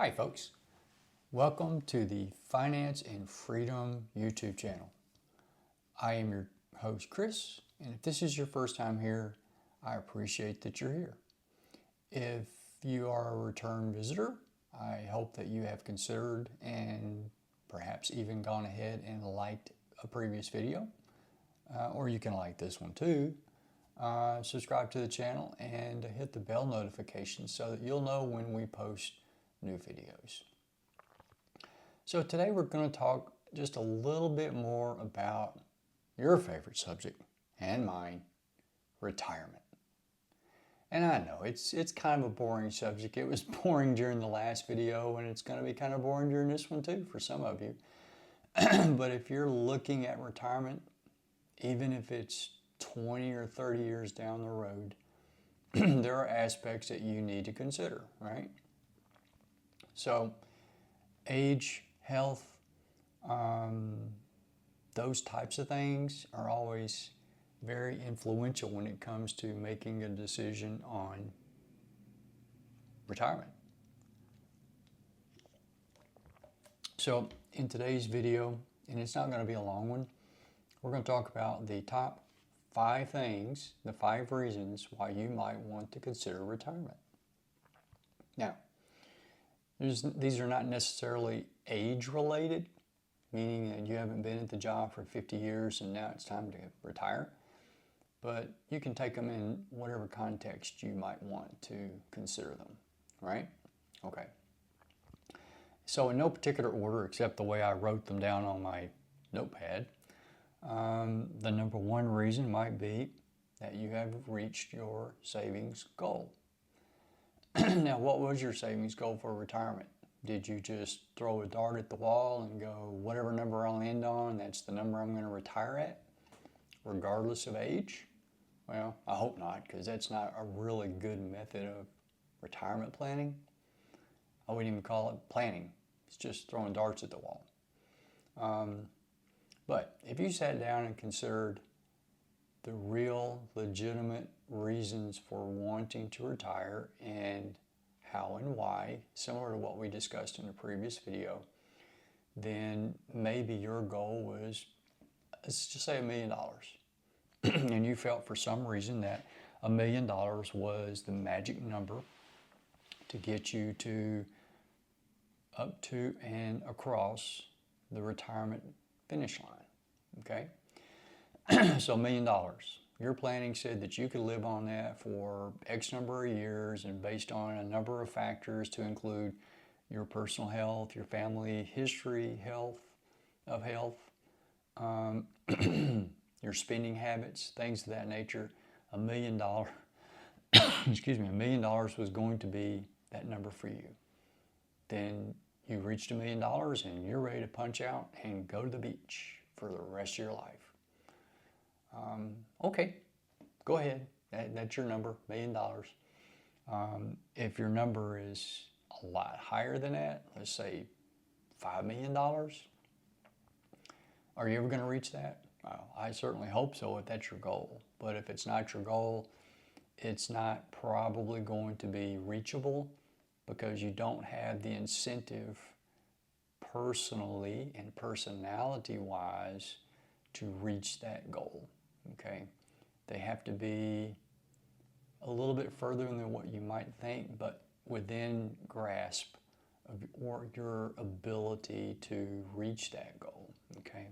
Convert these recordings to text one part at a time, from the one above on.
Hi folks, welcome to the Finance and Freedom YouTube channel. I am your host Chris, and if this is your first time here, I appreciate that you're here. If you are a return visitor, I hope that you have considered and perhaps even gone ahead and liked a previous video, or you can like this one too. Subscribe to the channel and hit the bell notification so that you'll know when we post new videos. So today we're going to talk just a little bit more about your favorite subject and mine, retirement. And I know it's kind of a boring subject. It was boring during the last video, and it's going to be kind of boring during this one too for some of you. But if you're looking at retirement, even if it's 20 or 30 years down the road, there are aspects that you need to consider, right? So age, health, those types of things are always very influential when it comes to making a decision on retirement. So in today's video, and it's not going to be a long one, we're going to talk about the top 5 things, the 5 reasons why you might want to consider retirement. Now, these are not necessarily age-related, meaning that you haven't been at the job for 50 years and now it's time to retire. But you can take them in whatever context you might want to consider them, right? Okay. So in no particular order except the way I wrote them down on my notepad, the number 1 reason might be that you have reached your savings goal. Now, what was your savings goal for retirement? Did you just throw a dart at the wall and go, whatever number I land on, that's the number I'm going to retire at, regardless of age? Well, I hope not, because that's not a really good method of retirement planning. I wouldn't even call it planning. It's just throwing darts at the wall. But if you sat down and considered the real, legitimate reasons for wanting to retire and how and why, similar to what we discussed in the previous video, then maybe your goal was, let's just say $1 million. And you felt for some reason that $1 million was the magic number to get you to up to and across the retirement finish line, okay? So $1 million. Your planning said that you could live on that for X number of years, and based on a number of factors to include your personal health, your family history, health, your spending habits, things of that nature, $1 million, excuse me, $1 million was going to be that number for you. Then you reached $1 million and you're ready to punch out and go to the beach for the rest of your life. Okay, go ahead. That's your number, $1 million. If your number is a lot higher than that, let's say $5 million, are you ever going to reach that? I certainly hope so if that's your goal. But if it's not your goal, it's not probably going to be reachable because you don't have the incentive personally and personality-wise to reach that goal, okay? They have to be a little bit further than what you might think, but within grasp of your ability to reach that goal, okay?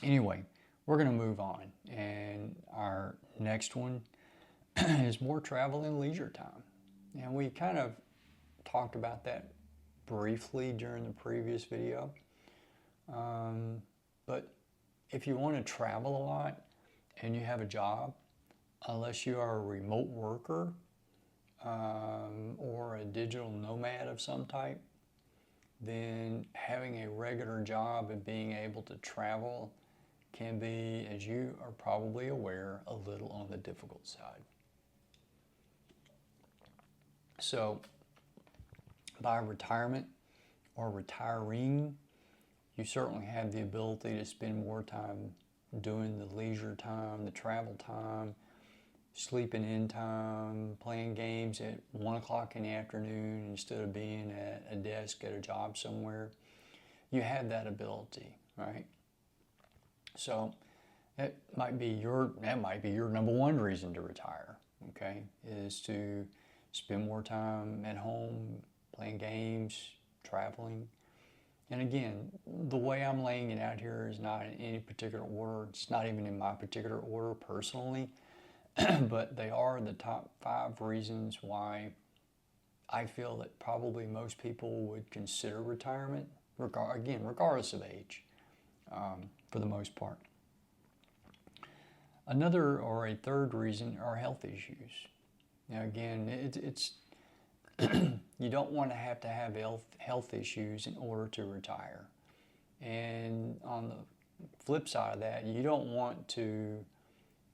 Anyway, we're going to move on, and our next one is more travel and leisure time. And we kind of talked about that briefly during the previous video. But if you want to travel a lot and you have a job, unless you are a remote worker or a digital nomad of some type, then having a regular job and being able to travel can be, as you are probably aware, a little on the difficult side. So by retirement or retiring, you certainly have the ability to spend more time doing the leisure time, the travel time, sleeping in time, playing games at 1 o'clock in the afternoon instead of being at a desk at a job somewhere. You have that ability, right? So that might be your number one reason to retire, okay? Is to spend more time at home, playing games, traveling. And again, the way I'm laying it out here is not in any particular order. It's not even in my particular order personally, but they are the top 5 reasons why I feel that probably most people would consider retirement, regardless of age, for the most part. Another or a third reason are health issues. Now again, it's you don't want to have health issues in order to retire. And on the flip side of that, you don't want to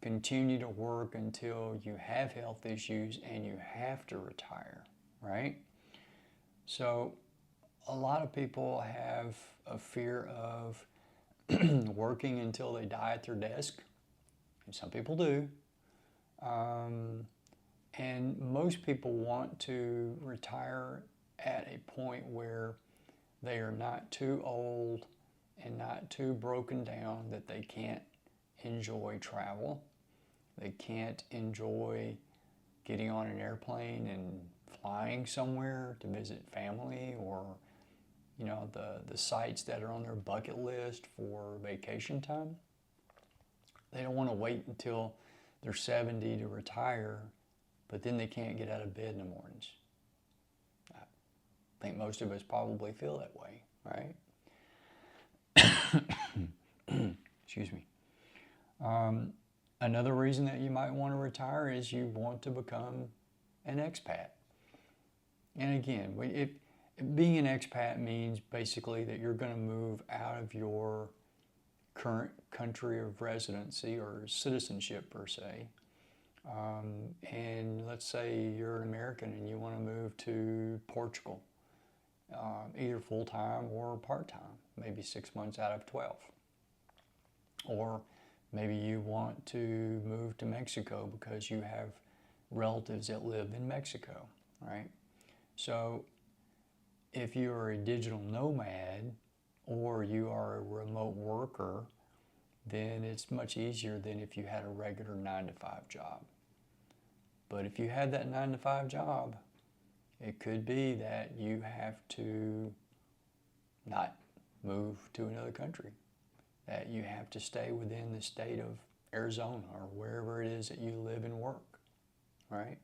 continue to work until you have health issues and you have to retire, right? So a lot of people have a fear of working until they die at their desk. And some people do. And most people want to retire at a point where they are not too old and not too broken down that they can't enjoy travel. They can't enjoy getting on an airplane and flying somewhere to visit family, or the sites that are on their bucket list for vacation time. They don't want to wait until they're 70 to retire, but then they can't get out of bed in the mornings. I think most of us probably feel that way, right? Excuse me. Another reason that you might want to retire is you want to become an expat. And again, being an expat means basically that you're going to move out of your current country of residency or citizenship per se. And let's say you're an American and you want to move to Portugal, either full-time or part-time, maybe 6 months out of 12. Or maybe you want to move to Mexico because you have relatives that live in Mexico, right? So if you are a digital nomad or you are a remote worker, then it's much easier than if you had a regular 9-to-5 job. But if you had that 9-to-5 job, it could be that you have to not move to another country, that you have to stay within the state of Arizona or wherever it is that you live and work, right?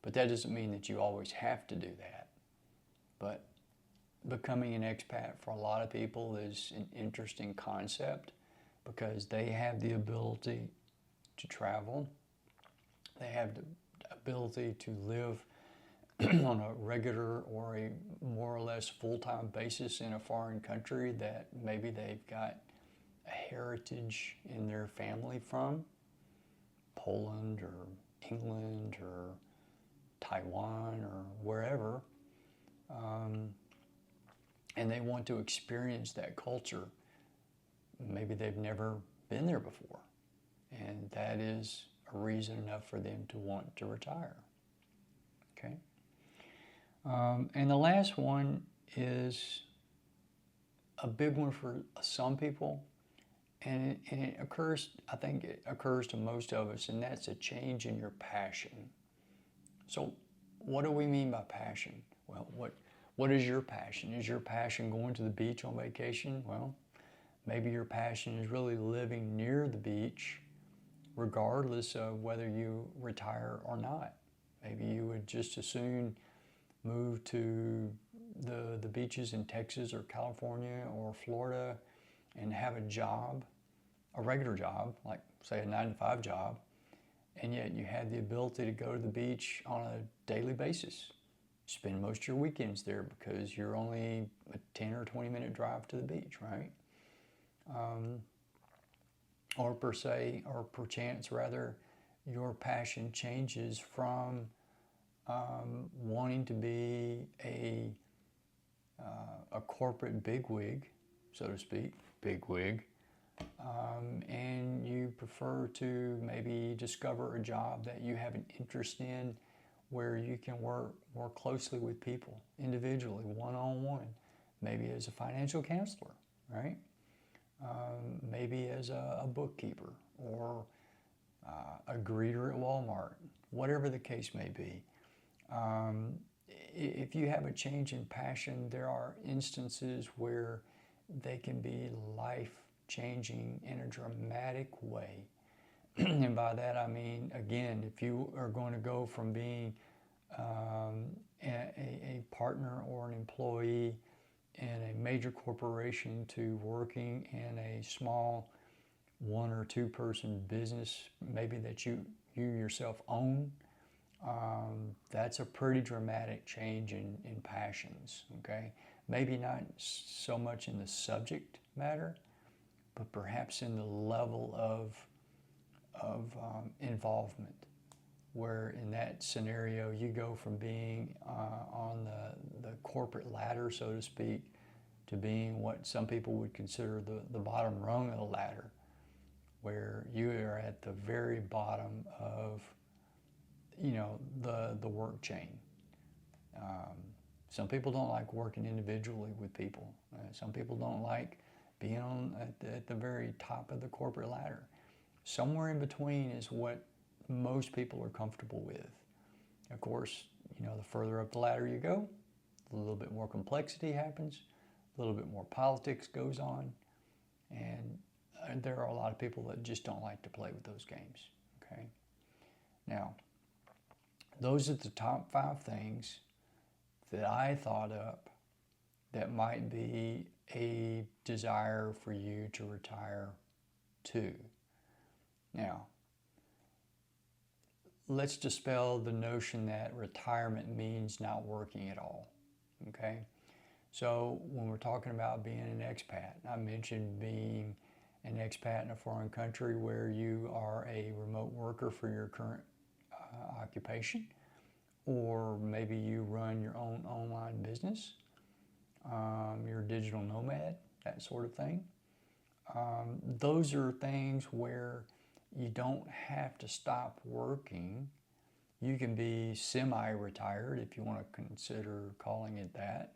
But that doesn't mean that you always have to do that. But becoming an expat for a lot of people is an interesting concept because they have the ability to travel. They have the ability to live on a regular or a more or less full-time basis in a foreign country that maybe they've got a heritage in their family from, Poland or England or Taiwan or wherever, and they want to experience that culture. Maybe they've never been there before, and that is a reason enough for them to want to retire. Okay. And the last one is a big one for some people, and it occurs, I think it occurs to most of us, and that's a change in your passion. So what do we mean by passion? Well, what is your passion? Is your passion going to the beach on vacation? Well, maybe your passion is really living near the beach, regardless of whether you retire or not. Maybe you would just as soon move to the beaches in Texas or California or Florida and have a job, a regular job, like say a 9-to-5 job, and yet you have the ability to go to the beach on a daily basis. Spend most of your weekends there because you're only a 10 or 20 minute drive to the beach, right? Or perchance rather, your passion changes from wanting to be a corporate bigwig, so to speak, and you prefer to maybe discover a job that you have an interest in where you can work more closely with people individually, one-on-one, maybe as a financial counselor, right? Maybe as a bookkeeper or a greeter at Walmart, whatever the case may be. If you have a change in passion, there are instances where they can be life-changing in a dramatic way. And by that I mean, again, if you are going to go from being a partner or an employee in a major corporation to working in a small one or two person business, maybe that you yourself own, that's a pretty dramatic change in passions, okay? Maybe not so much in the subject matter, but perhaps in the level of involvement, where in that scenario you go from being on the corporate ladder, so to speak, to being what some people would consider the bottom rung of the ladder, where you are at the very bottom of, you know, the work chain. Some people don't like working individually with people. Some people don't like being at the very top of the corporate ladder. Somewhere in between is what most people are comfortable with. Of course, you know, the further up the ladder you go, a little bit more complexity happens, a little bit more politics goes on, and there are a lot of people that just don't like to play with those games, okay? Now, those are the top 5 things that I thought up that might be a desire for you to retire to. Now, let's dispel the notion that retirement means not working at all, okay? So when we're talking about being an expat, I mentioned being an expat in a foreign country where you are a remote worker for your current occupation, or maybe you run your own online business, you're a digital nomad, that sort of thing. Those are things where you don't have to stop working. You can be semi-retired, if you want to consider calling it that.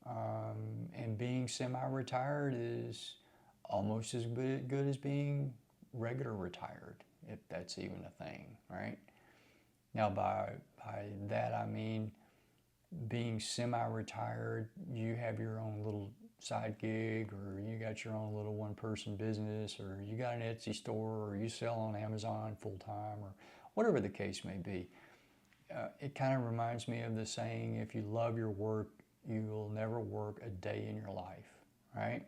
And being semi-retired is almost as good as being regular retired, if that's even a thing, right? Now, by that I mean being semi-retired, you have your own little side gig, or you got your own little one-person business, or you got an Etsy store, or you sell on Amazon full-time, or whatever the case may be. It kind of reminds me of the saying, if you love your work, you will never work a day in your life, right?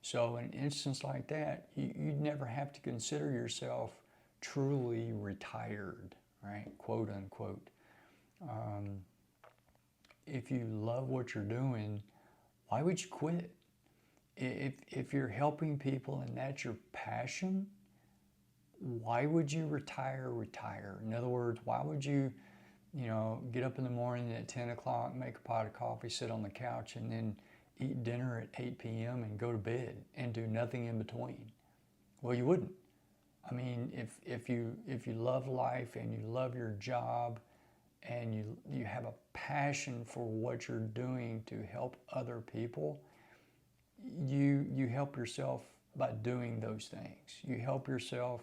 So in an instance like that, you'd never have to consider yourself truly retired, right? Quote unquote. If you love what you're doing, why would you quit? If you're helping people and that's your passion, why would you retire? In other words, why would you get up in the morning at 10 o'clock, make a pot of coffee, sit on the couch, and then eat dinner at 8 p.m. and go to bed and do nothing in between? Well, you wouldn't. I mean, if you love life and you love your job and you have a passion for what you're doing to help other people, you help yourself by doing those things. You help yourself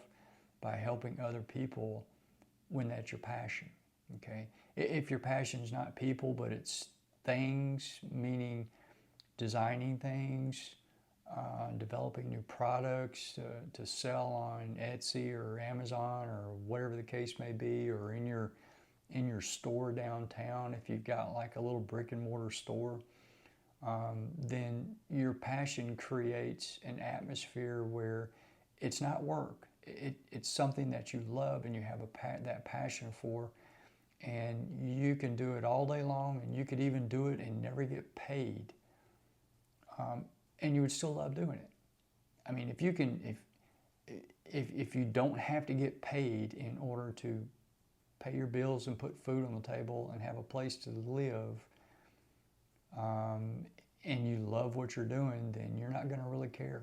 by helping other people when that's your passion, okay? If your passion is not people, but it's things, meaning designing things, developing new products to sell on Etsy or Amazon or whatever the case may be, or in your store downtown, if you've got like a little brick and mortar store, then your passion creates an atmosphere where it's not work. It's something that you love and you have that passion for, and you can do it all day long, and you could even do it and never get paid, and you would still love doing it. I mean, if you don't have to get paid in order to pay your bills and put food on the table and have a place to live, and you love what you're doing, then you're not going to really care.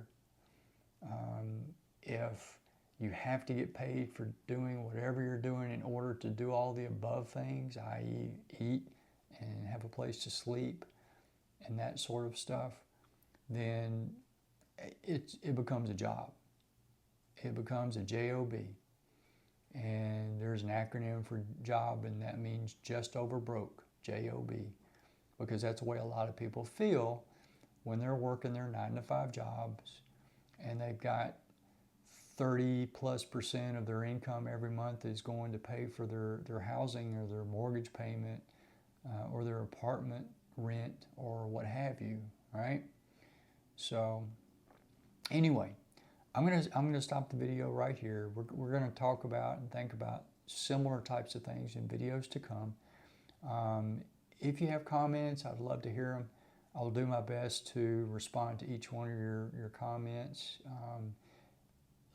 If you have to get paid for doing whatever you're doing in order to do all the above things, i.e. eat and have a place to sleep and that sort of stuff, then it becomes a job. It becomes a job. And there's an acronym for job, and that means just over broke, job, because that's the way a lot of people feel when they're working their 9-to-5 jobs and they've got 30+% of their income every month is going to pay for their housing or their mortgage payment or their apartment rent or what have you, right? So anyway, I'm gonna stop the video right here. We're gonna talk about and think about similar types of things in videos to come. If you have comments, I'd love to hear them. I'll do my best to respond to each one of your comments.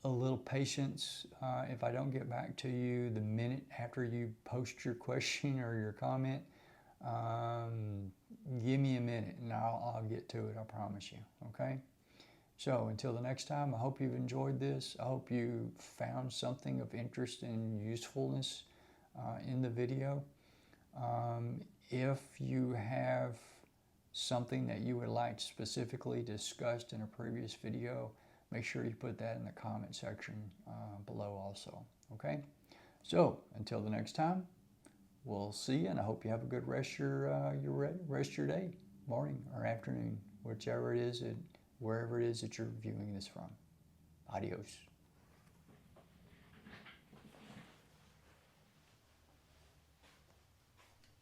A little patience if I don't get back to you the minute after you post your question or your comment. Give me a minute and I'll get to it, I promise you, okay? So until the next time, I hope you've enjoyed this. I hope you found something of interest and usefulness in the video. If you have something that you would like specifically discussed in a previous video, make sure you put that in the comment section below also, okay? So until the next time, we'll see you, and I hope you have a good rest of your day, morning or afternoon, whichever it is, wherever it is that you're viewing this from. Adios.